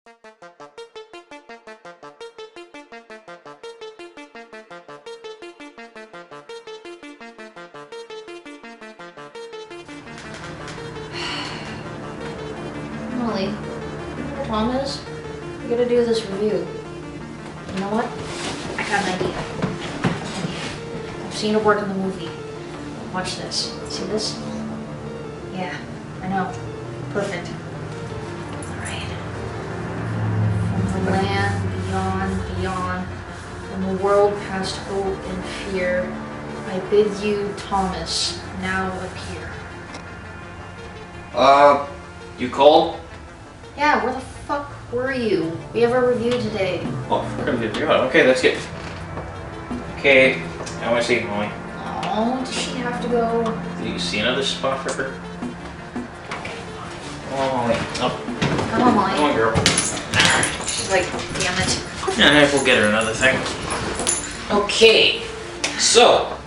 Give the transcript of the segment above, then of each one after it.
Molly, Thomas, we gotta do this review. You know what? I got an idea. I've seen it work in the movie. Watch this. See this? Yeah, I know. Perfect. Alright. From the land beyond, from the world past hope and fear, I bid you, Thomas, now appear. You called? Yeah, where the fuck were you? We have a review today. Oh, we're gonna do it. Okay, that's good. Okay, I want to see Molly. Oh, does she have to go? Do you see another spot for her? Oh, Molly. Oh, Come on, Molly. come on, girl. She's like, damn it. Yeah, we'll get her another thing. Okay, so,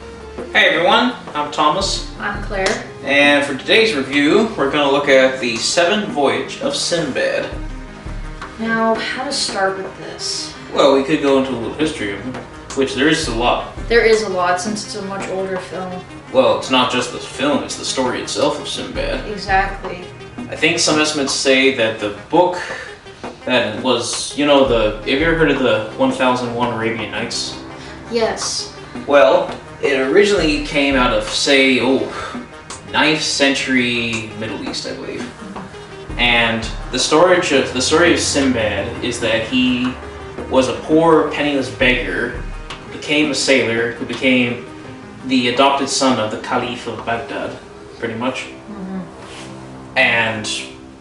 hey everyone, I'm Thomas, I'm Claire. and for today's review, we're gonna look at the 7th Voyage of Sinbad. Now, how to start with this? Well, we could go into a little history of them, which there is a lot. There is a lot since it's a much older film. Well, it's not just the film, it's the story itself of Sinbad. Exactly. I think some estimates say that the book that was, you know, have you ever heard of the 1001 Arabian Nights? Yes. Well, it originally came out of, say, 9th century Middle East, I believe. And the story of Sinbad is that he was a poor, penniless beggar, who became a sailor, who became the adopted son of the Caliph of Baghdad, pretty much. Mm-hmm. And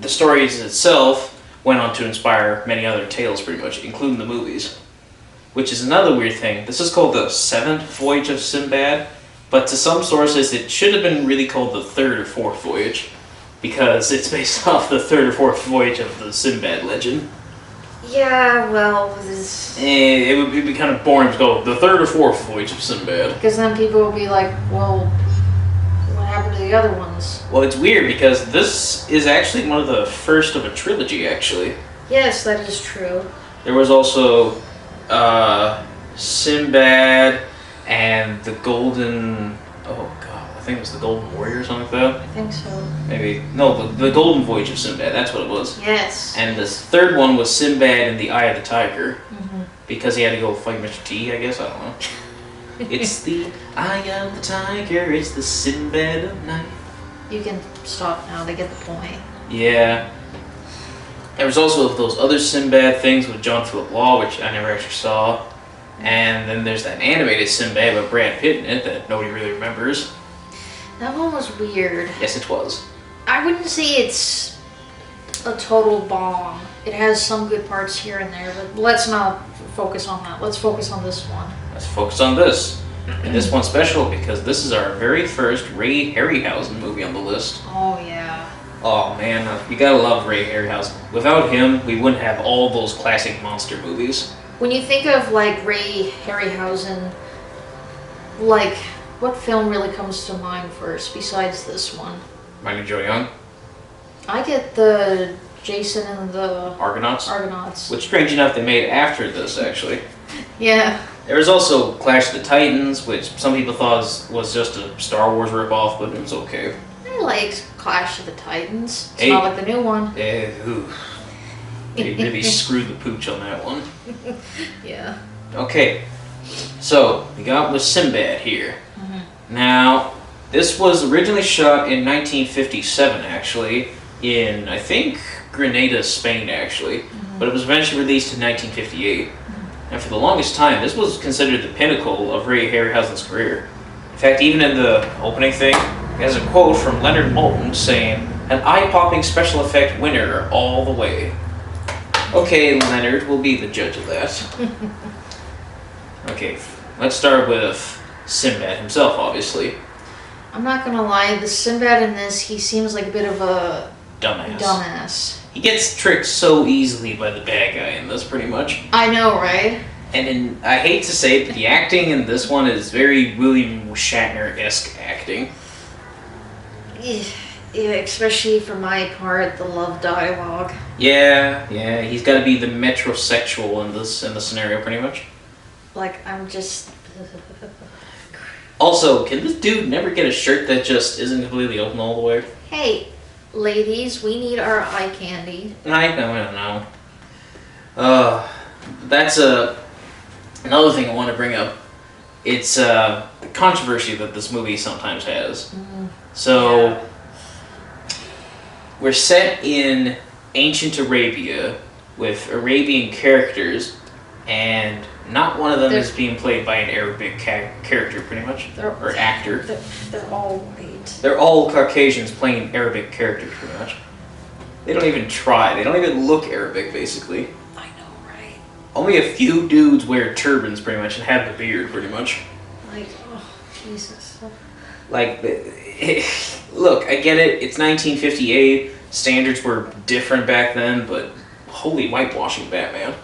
the stories itself went on to inspire many other tales, pretty much, including the movies. Which is another weird thing. This is called the 7th Voyage of Sinbad, but to some sources it should have been really called the 3rd or 4th Voyage, because it's based off the 3rd or 4th Voyage of the Sinbad legend. Yeah, well, this... It would be kind of boring to go the 3rd or 4th Voyage of Sinbad. Because then people will be like, well, what happened to the other ones? Well, it's weird because this is actually one of the first of a trilogy, actually. Yes, that is true. There was also Sinbad and the Golden... Oh god, I think it was the Golden Warrior or something like that. I think so. Maybe. No, the Golden Voyage of Sinbad, that's what it was. Yes. And this third one was Sinbad and the Eye of the Tiger. Mm-hmm. Because he had to go fight Mr. T, I guess, I don't know. It's the Eye of the Tiger, it's the Sinbad of night. You can stop now, they get the point. Yeah. There was also those other Sinbad things with John Philip Law, which I never actually saw. And then there's that animated Sinbad with Brad Pitt in it that nobody really remembers. That one was weird. Yes, it was. I wouldn't say it's a total bomb. It has some good parts here and there, but let's not focus on that. Let's focus on this one. Let's focus on this. And this one's special because this is our very first Ray Harryhausen movie on the list. Oh, yeah. Oh man, you gotta love Ray Harryhausen. Without him, we wouldn't have all those classic monster movies. When you think of, like, Ray Harryhausen, like, what film really comes to mind first besides this one? Mighty Joe Young? I get the Jason and the Argonauts? Argonauts. Which, strange enough, they made after this, actually. Yeah. There was also Clash of the Titans, which some people thought was just a Star Wars ripoff, but it was okay. I liked Clash of the Titans. It's Hey. not like the new one. They really screwed the pooch on that one. Yeah. Okay, so we got with Sinbad here. Mm-hmm. Now, this was originally shot in 1957, actually, in, I think, Grenada, Spain, actually. Mm-hmm. But it was eventually released in 1958. And for the longest time, this was considered the pinnacle of Ray Harryhausen's career. In fact, even in the opening thing, it has a quote from Leonard Moulton saying, "An eye-popping special effect winner all the way." Okay, Leonard, we'll be the judge of that. Okay, let's start with Sinbad himself, obviously. I'm not gonna lie, the Sinbad in this, he seems like a bit of a dumbass. He gets tricked so easily by the bad guy in this, pretty much. I know, right? And I hate to say it, but the acting in this one is very William Shatner-esque acting. Yeah, especially for my part, the love dialogue. Yeah, he's got to be the metrosexual in the scenario, pretty much. Like, I'm just... Also, can this dude never get a shirt that just isn't completely open all the way? Hey, ladies, we need our eye candy. I know. That's another thing I want to bring up. It's the controversy that this movie sometimes has. So, Yeah. we're set in ancient Arabia with Arabian characters, and not one of them is being played by an Arabic character, pretty much, or actor. They're all white. They're all Caucasians playing Arabic characters, pretty much. They don't even try. They don't even look Arabic, basically. I know, right? Only a few dudes wear turbans, pretty much, and have the beard, pretty much. Like, oh, Jesus. Like, look, I get it. It's 1958. Standards were different back then, but holy whitewashing, Batman.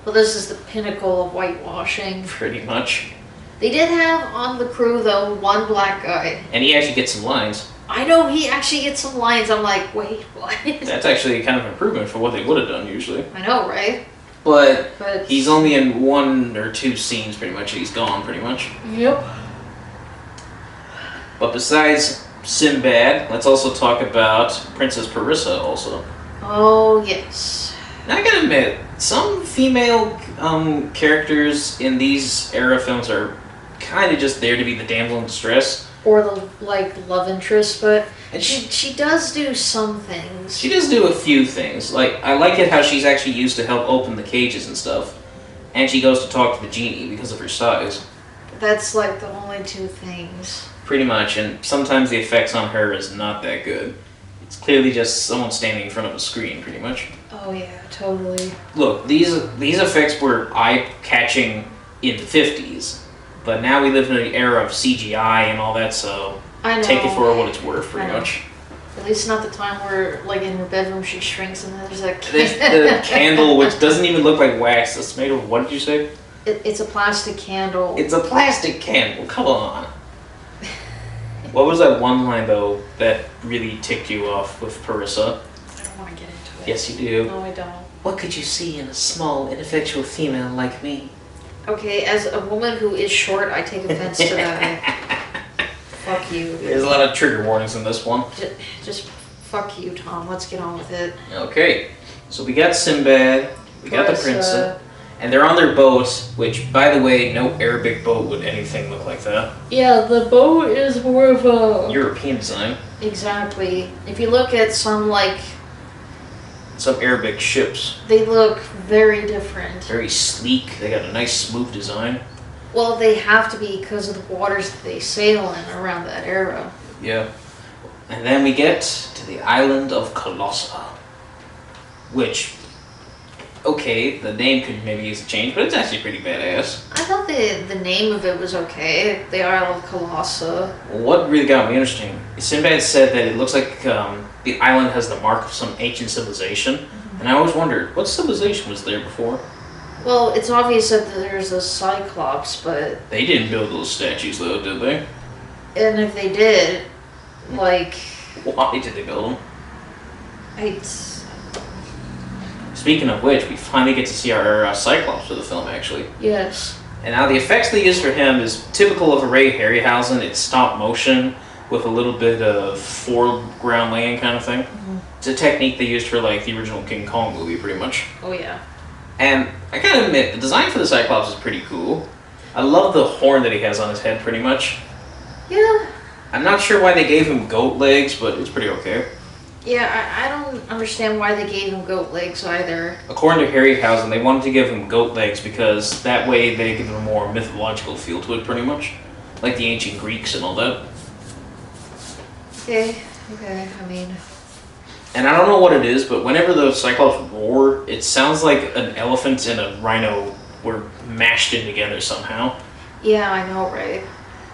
Well, this is the pinnacle of whitewashing. Pretty much. They did have on the crew, though, one black guy. And he actually gets some lines. I know, he actually gets some lines. I'm like, wait, what? That's actually kind of an improvement for what they would have done, usually. I know, right? But But he's only in 1 or 2 scenes, pretty much. He's gone, pretty much. Yep. But besides Sinbad, let's also talk about Princess Parissa, also. Oh, yes. Now, I gotta admit, some female characters in these era films are kind of just there to be the damsel in distress. Or the, like, love interest, but And she does do some things. she does do a few things. Like, I like it how she's actually used to help open the cages and stuff. And she goes to talk to the genie because of her size. That's, like, the only 2 things. Pretty much, and sometimes the effects on her is not that good. It's clearly just someone standing in front of a screen, pretty much. Oh, yeah, totally. Look, these effects were eye-catching in the 50s. But now we live in an era of CGI and all that, so I know. take it for what it's worth, pretty I know. much. At least not the time where, like, in her bedroom she shrinks and then there's a There's the candle, which doesn't even look like wax. It's made of, what did you say? It's a plastic candle. It's a plastic candle, come on. What was that one line, though, that really ticked you off with Parissa? I don't want to get into it. Yes, you do. No, I don't. What could you see in a small, ineffectual female like me? Okay, as a woman who is short, I take offense to that. Fuck you. There's a lot of trigger warnings in this one. Just fuck you, Tom. Let's get on with it. Okay, so we got Sinbad, we got the Parissa. princess, and they're on their boat, which, by the way, no Arabic boat would anything look like that. Yeah, the boat is more of a... European design. Exactly. If you look at some, like... Some Arabic ships. They look very different. Very sleek, they got a nice smooth design. Well, they have to be because of the waters that they sail in around that era. Yeah. And then we get to the island of Colossa. Which, okay, the name could maybe use a change, but it's actually pretty badass. I thought the name of it was okay. The Isle of Colossa. What really got me interesting, Sinbad said that it looks like the island has the mark of some ancient civilization. And I always wondered, what civilization was there before? Well, it's obvious that there's a Cyclops, but... They didn't build those statues, though, did they? And if they did, like... Why did they build them? It's... Speaking of which, we finally get to see our Cyclops for the film, actually. Yes. And now the effects they use for him is typical of a Ray Harryhausen. It's stop motion with a little bit of foreground laying kind of thing. Mm-hmm. It's a technique they used for like the original King Kong movie, pretty much. Oh, yeah. And I gotta admit, the design for the Cyclops is pretty cool. I love the horn that he has on his head, pretty much. Yeah. I'm not sure why they gave him goat legs, but it's pretty okay. Yeah, I don't understand why they gave him goat legs either. According to Harryhausen, they wanted to give him goat legs because that way they give him a more mythological feel to it, pretty much. Like the ancient Greeks and all that. Okay, I mean... And I don't know what it is, but whenever the Cyclops roar, it sounds like an elephant and a rhino were mashed in together somehow. Yeah, I know, right?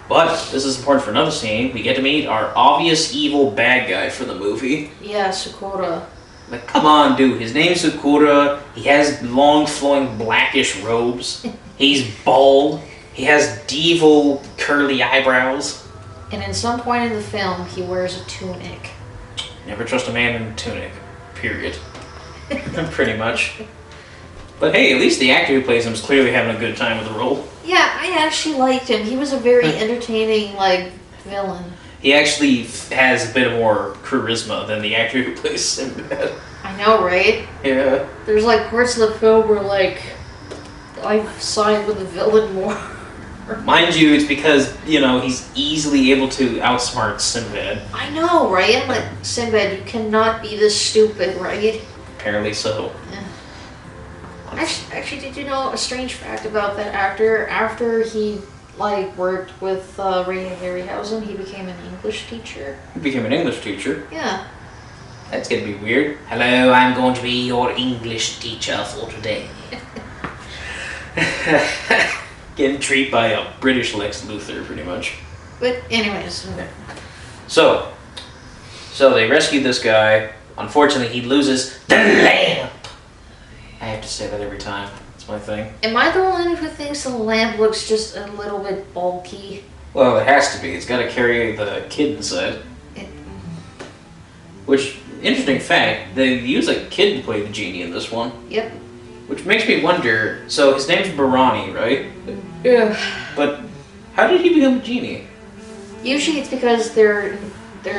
But this is important for another scene. We get to meet our obvious evil bad guy for the movie. Yeah, Sakura. Like, come on, dude. His name's Sakura. He has long, flowing, blackish robes. He's bald. He has devil, curly eyebrows. And at some point in the film, he wears a tunic. Never trust a man in a tunic. Period. Pretty much. But hey, at least the actor who plays him is clearly having a good time with the role. Yeah, I actually liked him. He was a very entertaining, like, villain. He actually has a bit more charisma than the actor who plays Sinbad. I know, right? Yeah. There's like parts of the film where like I side with the villain more. Mind you, it's because, you know, he's easily able to outsmart Sinbad. I know, right? I'm like, Sinbad, you cannot be this stupid, right? Apparently so. Yeah. Actually, did you know a strange fact about that actor? After he like worked with Ray Harryhausen, he became an English teacher. He became an English teacher. Yeah. That's gonna be weird. Hello, I'm going to be your English teacher for today. Getting treated by a British Lex Luthor, pretty much. But anyways. So they rescued this guy. Unfortunately, he loses the lamp. I have to say that every time. It's my thing. Am I the one who thinks the lamp looks just a little bit bulky? Well, it has to be. It's got to carry the kid inside. Which, interesting fact, they use a kid to play the genie in this one. Yep. Which makes me wonder, so his name's Barani, right? Yeah. But how did he become a genie? Usually it's because they're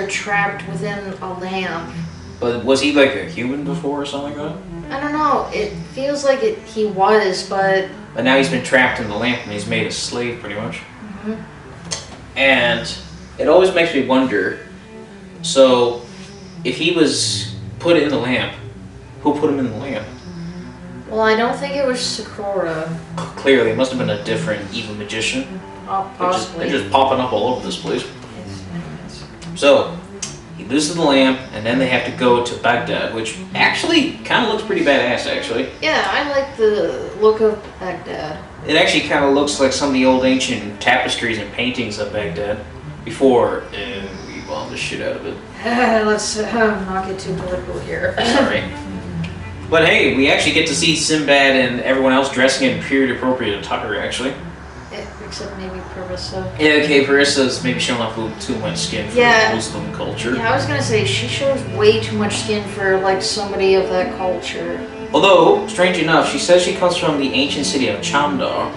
trapped within a lamp. But was he like a human before or something like that? I don't know. It feels like he was, but... But now he's been trapped in the lamp and he's made a slave, pretty much. Mm-hmm. And it always makes me wonder, so if he was put in the lamp, who put him in the lamp? Well, I don't think it was Sakura. Clearly, it must have been a different evil magician. Possibly. They're just popping up all over this place. So, he loses the lamp, and then they have to go to Baghdad, which actually kind of looks pretty badass, actually. Yeah, I like the look of Baghdad. It actually kind of looks like some of the old ancient tapestries and paintings of Baghdad before we bombed the shit out of it. Let's not get too political here. Sorry. But hey, we actually get to see Sinbad and everyone else dressing in period-appropriate attire, actually. Except maybe Parissa. Yeah, okay, Parissa's maybe showing off a little too much skin for the Muslim culture. Yeah, I was gonna say, she shows way too much skin for, like, somebody of that culture. Although, strange enough, she says she comes from the ancient city of Chandar,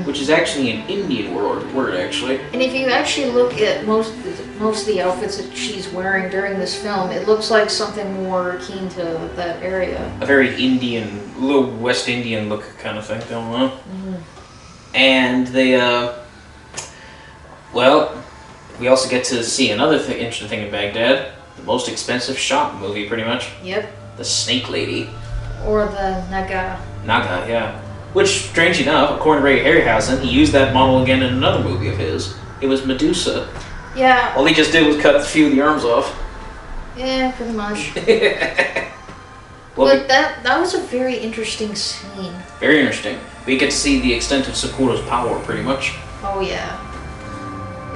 which is actually an Indian word, actually. And if you actually look at most of the outfits that she's wearing during this film, it looks like something more akin to that area. A very Indian, little West Indian look kind of thing, don't know. Mm-hmm. And they, well, we also get to see another interesting thing in Baghdad. The most expensive shop movie, pretty much. Yep. The Snake Lady. Or the Naga. Naga, yeah. Which, strange enough, according to Ray Harryhausen, he used that model again in another movie of his. It was Medusa. Yeah. All he just did was cut a few of the arms off. Yeah, pretty much. Well, but that was a very interesting scene. Very interesting. We get to see the extent of Sakura's power, pretty much. Oh, yeah.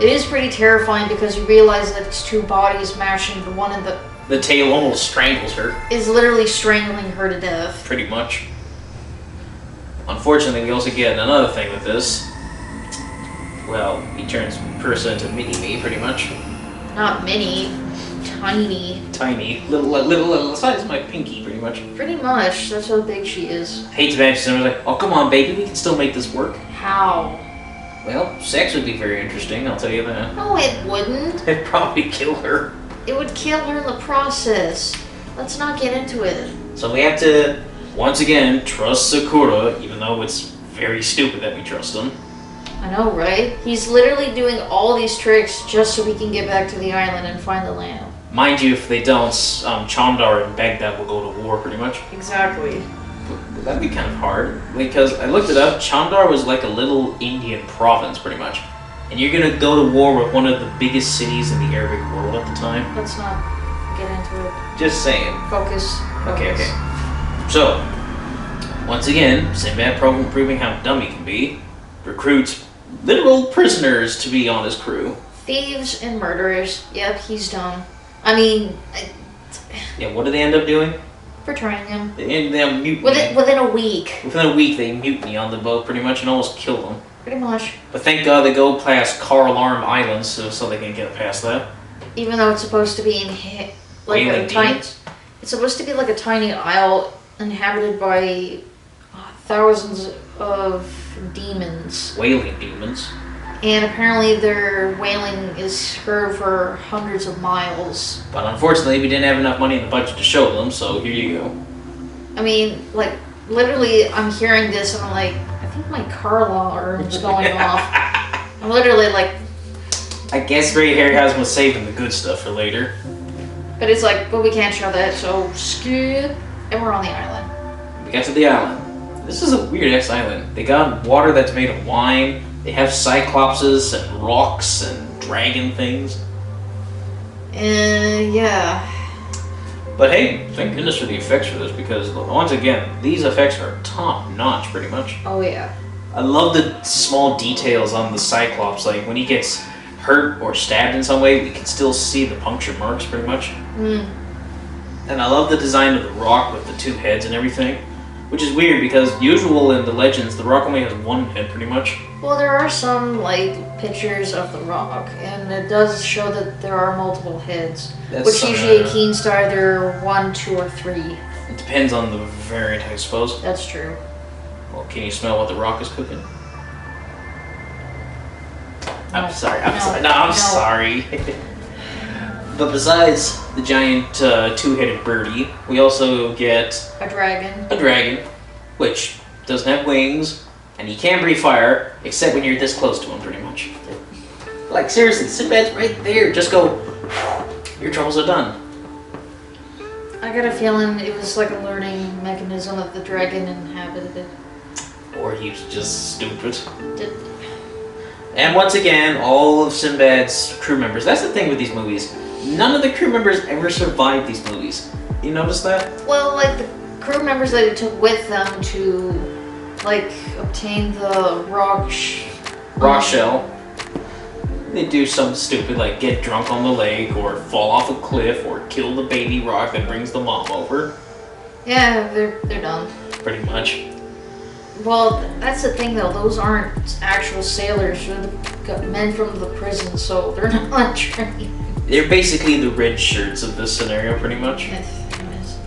It is pretty terrifying because you realize that it's two bodies mashing, the one in the tail almost strangles her. Is literally strangling her to death. Pretty much. Unfortunately, we also get another thing with this. Well, he turns Parissa into Mini-Me, pretty much. Not mini. Tiny. Tiny. Little size of my pinky, pretty much. Pretty much. That's how big she is. Hate to mention, someone's like, oh, come on, baby, we can still make this work. How? Well, sex would be very interesting, I'll tell you that. No, it wouldn't. It'd probably kill her. It would kill her in the process. Let's not get into it. So we have to, once again, trust Sakura, even though it's very stupid that we trust him. I know, right? He's literally doing all these tricks just so we can get back to the island and find the lamp. Mind you, if they don't, Chandar and Baghdad will go to war, pretty much. Exactly. But that'd be kind of hard, because I looked it up, Chandar was like a little Indian province, pretty much. And you're gonna go to war with one of the biggest cities in the Arabic world at the time. Let's not get into it. Just saying. Focus. Okay. So, once again, Sinbad proving how dumb he can be, recruits literal prisoners to be on his crew. Thieves and murderers. Yep, he's dumb. I mean... Yeah, what do they end up doing? Portraying him. They mutiny. Within a week. Within a week, they mutiny on the boat, pretty much, and almost kill them. Pretty much. But thank God they go past Car Alarm Island, so they can get past that. Even though it's supposed to be like Wailing a tiny. demons? It's supposed to be like a tiny isle inhabited by thousands of demons, Wailing demons. and apparently their wailing is heard for hundreds of miles. But unfortunately, we didn't have enough money in the budget to show them, so here you go. I mean, like literally, I'm hearing this and I'm like, I think my car alarm's going off. I'm literally like, I guess Ray Harryhausen was saving the good stuff for later. but it's like, but we can't show that, so skip. And we're on the island. We got to the island. This is a weird ass island. They got water that's made of wine. They have cyclopses and rocks and dragon things. Yeah. But hey, thank goodness for the effects for this because once again, these effects are top notch pretty much. Oh yeah. I love the small details on the Cyclops, like when he gets hurt or stabbed in some way, we can still see the puncture marks pretty much. And I love the design of the rock with the two heads and everything, which is weird because usual in the legends, the rock only has one head pretty much. Well, there are some like pictures of the rock, and it does show that there are multiple heads, which usually akin to either 1, 2, or 3. It depends on the variant, I suppose. That's true. Well, can you smell what the rock is cooking? No. I'm sorry. No. I'm sorry. But besides the giant two-headed birdie, we also get A dragon. a dragon, which doesn't have wings, and he can't breathe fire, except when you're this close to him, pretty much. Like, seriously, Sinbad's right there. Just go, your troubles are done. I got a feeling it was like a learning mechanism that the dragon inhabited. Or he's just stupid. Did- And once again, all of Sinbad's crew members. That's the thing with these movies. None of the crew members ever survived these movies. You notice that? Well, like the crew members that he took with them to, like, obtain the rock Shell. They do something stupid like get drunk on the lake, or fall off a cliff, or kill the baby rock that brings the mom over. Yeah, they're done. Pretty much. Well, that's the thing though. Those aren't actual sailors. They're the men from the prison, so they're not trained. They're basically the red shirts of this scenario, pretty much. Yes.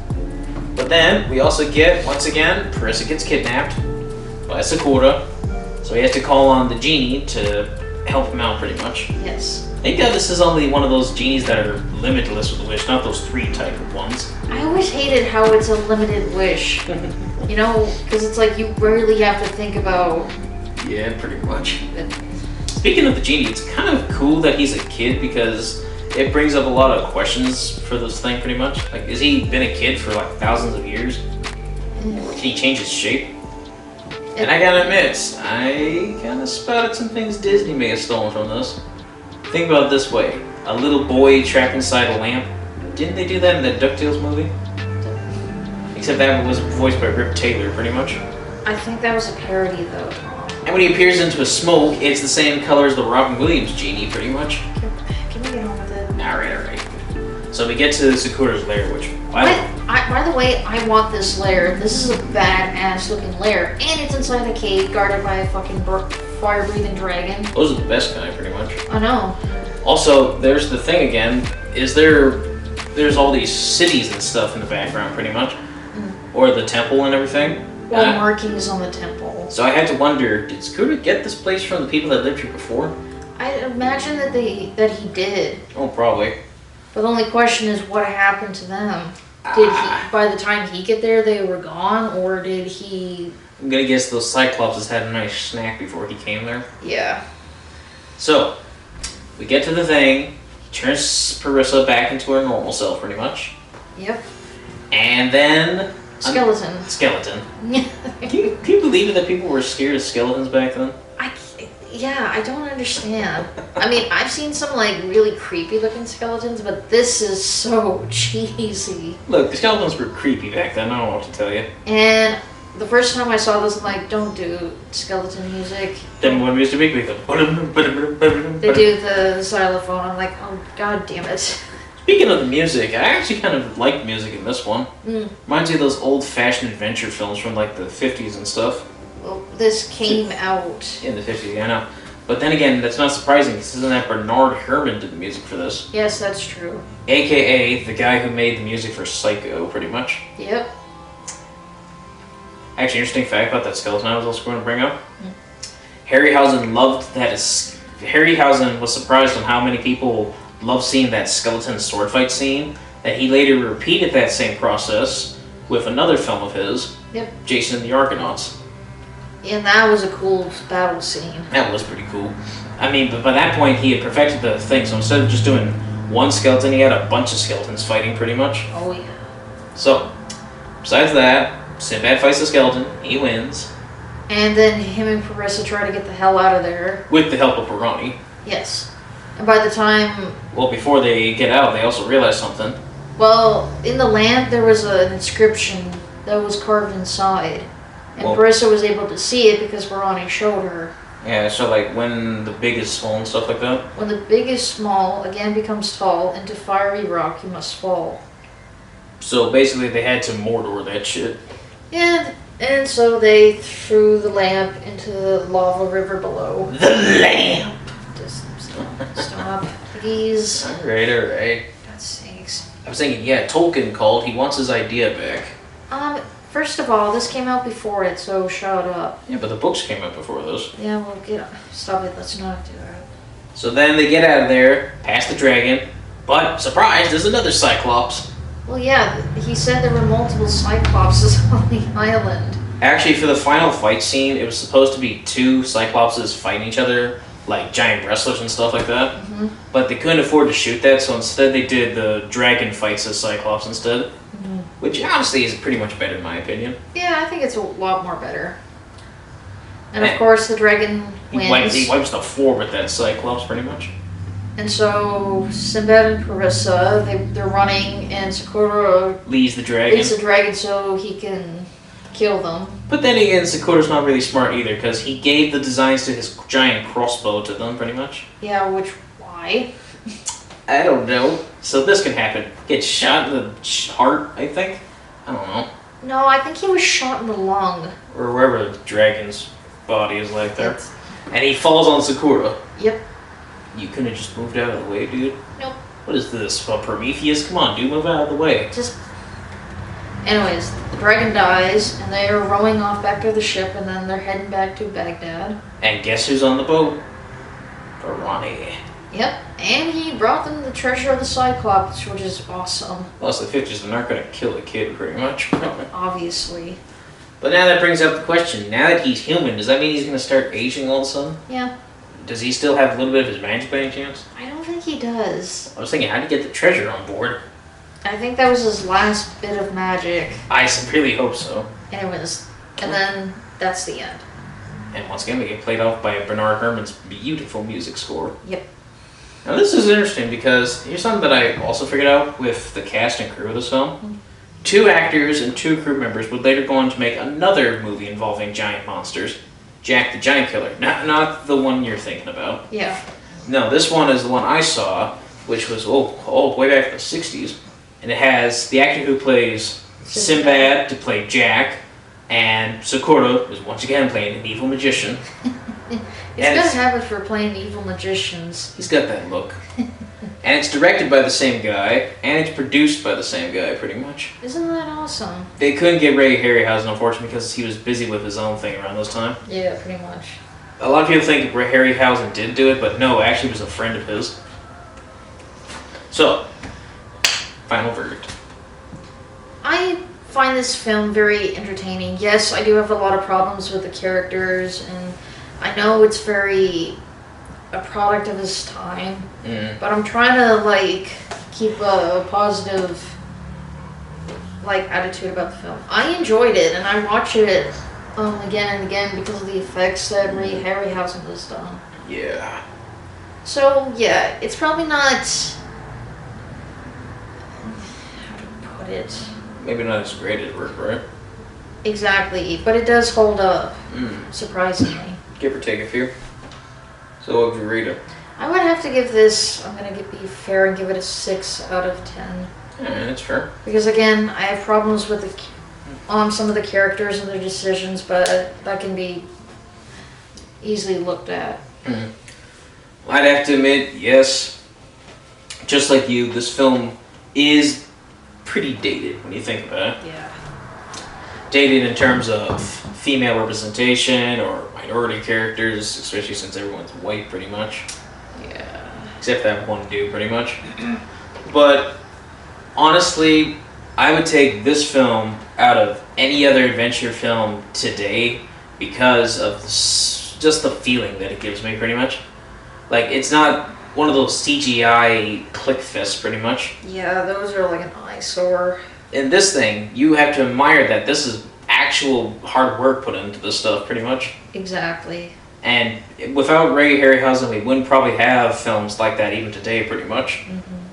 But then we also get, once again, Parissa gets kidnapped by Sakura, so he has to call on the genie to help him out, pretty much. Yes. Thank God this is only one of those genies that are limitless with a wish, not those 3 type of ones. I always hated how it's a limited wish. You know, because it's like you rarely have to think about. Yeah, pretty much. Speaking of the genie, it's kind of cool that he's a kid because it brings up a lot of questions for this thing, pretty much. Like, has he been a kid for like thousands of years? Or can he change his shape? And I gotta admit, I kind of spotted some things Disney may have stolen from this. Think about it this way. A little boy trapped inside a lamp. Didn't they do that in the DuckTales movie? Except that was voiced by Rip Taylor, pretty much. I think that was a parody though. And when he appears into a smoke, it's the same color as the Robin Williams genie, pretty much. Can we get on with it? Alright. So we get to Sakura's lair, which... By the way, I want this lair. This is a badass looking lair. And it's inside a cave guarded by a fucking fire-breathing dragon. Those are the best kind, pretty much. I know. Also, there's the thing again, there's all these cities and stuff in the background, pretty much. Or the temple and everything. Well, markings on the temple. So I had to wonder, did Sakura get this place from the people that lived here before? I imagine that he did. Oh, probably. But the only question is what happened to them. Did he, by the time he get there, they were gone, or did he... I'm gonna guess those Cyclopses had a nice snack before he came there. Yeah. So, we get to the thing, he turns Parissa back into her normal self, pretty much. Yep. And then... Skeleton. Skeleton. Can you believe it that people were scared of skeletons back then? I don't understand. I mean, I've seen some like really creepy looking skeletons, but this is so cheesy. Look, the skeletons were creepy back then, I don't know what to tell you. And the first time I saw this, I'm like, don't do skeleton music. Then when Mr. Big Big They do the xylophone, I'm like, oh god damn it. Speaking of the music, I actually kind of like music in this one. Reminds me of those old-fashioned adventure films from like the 50s and stuff. Well, this came out in the 50s, I know. But then again, that's not surprising because isn't that Bernard Herrmann did the music for this? Yes, that's true. AKA the guy who made the music for Psycho, pretty much. Yep. Actually, interesting fact about that skeleton I was also going to bring up. Harryhausen loved that. Harryhausen was surprised on how many people loved seeing that skeleton sword fight scene, that he later repeated that same process with another film of his, Yep. Jason and the Argonauts. And that was a cool battle scene. That was pretty cool. I mean, but by that point, he had perfected the thing, so instead of just doing one skeleton, he had a bunch of skeletons fighting, pretty much. Oh, yeah. So, besides that, Sinbad fights the skeleton, he wins. And then him and Parissa try to get the hell out of there. With the help of Pirani. Yes. And by the time... Well, before they get out, they also realize something. Well, in the lamp, there was an inscription that was carved inside. And Well- Parissa was able to see it because Pirani showed her. Yeah, so like when the big is small and stuff like that. When the big is small, again becomes tall, into fiery rock you must fall. So basically they had to Mordor that shit. And so they threw the lamp into the lava river below. The lamp! Just stop, please. Alright. God's sakes. I was thinking, yeah, Tolkien called, he wants his idea back. First of all, this came out before it, so shut up. Yeah, but the books came out before this. Yeah, well, stop it, let's not do that. So then they get out of there, past the dragon, but surprise, there's another Cyclops. Well, yeah, he said there were multiple Cyclopses on the island. Actually, for the final fight scene, it was supposed to be two Cyclopses fighting each other, like giant wrestlers and stuff like that. Mm-hmm. But they couldn't afford to shoot that, so instead they did the dragon fights as Cyclops instead. Mm-hmm. Which honestly is pretty much better in my opinion. Yeah, I think it's a lot more better. And of course, the dragon wins. He wipes the floor with that Cyclops, pretty much. And so Sinbad and Parissa, they're running, and Sakura Leads the dragon. leads the dragon so he can kill them. But then again, Sakura's not really smart either, because he gave the designs to his giant crossbow to them, pretty much. Yeah, why? I don't know. So this can happen. Get shot in the heart, I think? I don't know. No, I think he was shot in the lung. Or wherever the dragon's body is like there. It's- And he falls on Sakura. Yep. You couldn't have just moved out of the way, dude? Nope. What is this? Prometheus? Come on, dude, move out of the way. Anyways, the dragon dies, and they are rowing off back to the ship, and then they're heading back to Baghdad. And guess who's on the boat? Pirani. Yep, and he brought them the treasure of the Cyclops, which is awesome, Plus, the pictures are not going to kill the kid, pretty much. obviously. But now that brings up the question. Now that he's human, does that mean he's going to start aging all of a sudden? Yeah, Does he still have a little bit of his magic by any chance? I don't think he does. I was thinking, how would he get the treasure on board? I think that was his last bit of magic. I really hope so. Anyways, and then that's the end. And once again, we get played off by Bernard Herrmann's beautiful music score. Yep. Now this is interesting because here's something that I also figured out with the cast and crew of this film. 2 actors and 2 crew members would later go on to make another movie involving giant monsters. Jack the Giant Killer. Not the one you're thinking about. Yeah. No, this one is the one I saw, which was way back in the 60s. And it has the actor who plays Sinbad to play Jack, and Sakura is once again playing an evil magician. He's got a habit for playing evil magicians. He's got that look. And it's directed by the same guy, and it's produced by the same guy, pretty much. Isn't that awesome? They couldn't get Ray Harryhausen, unfortunately, because he was busy with his own thing around this time. Yeah, pretty much. A lot of people think Ray Harryhausen did do it, but no, actually it was a friend of his. So, final verdict. I find this film very entertaining. Yes, I do have a lot of problems with the characters, and I know it's very a product of his time, but I'm trying to keep a positive attitude about the film. I enjoyed it, and I watch it again and again because of the effects that Ray Harryhausen has done. Yeah. So yeah, it's probably not, how to put it Maybe not as great as work, right? exactly, but it does hold up, surprisingly. Give or take a few. So what would you rate it? I would have to give this, I'm gonna be fair and give it a 6 out of 10. Yeah, that's fair. Because again, I have problems with some of the characters and their decisions, but that can be easily looked at. I'd have to admit, yes, just like you, this film is pretty dated when you think about it. Yeah. Dated in terms of female representation or minority characters, especially since everyone's white pretty much. Yeah. Except that one dude pretty much. But honestly, I would take this film out of any other adventure film today because of just the feeling that it gives me pretty much. Like, it's not one of those CGI click fests pretty much. Yeah, those are like an eyesore. In this thing, you have to admire that this is actual hard work put into this stuff pretty much. Exactly. And without Ray Harryhausen, we wouldn't probably have films like that even today pretty much.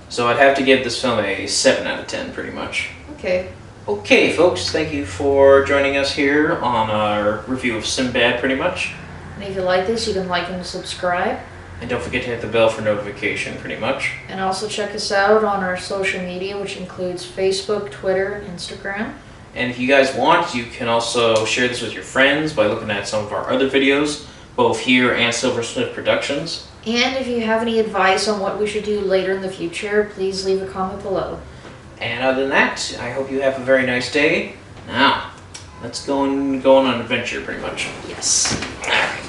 So I'd have to give this film a 7 out of 10 pretty much. Okay. Okay, folks, thank you for joining us here on our review of Sinbad pretty much. And if you like this, you can like and subscribe. And don't forget to hit the bell for notification pretty much. And also check us out on our social media, which includes Facebook, Twitter, Instagram. And if you guys want, you can also share this with your friends by looking at some of our other videos, both here and Silversmith Productions. And if you have any advice on what we should do later in the future, please leave a comment below. And other than that, I hope you have a very nice day. Now, let's go on an adventure pretty much. Yes. Alright.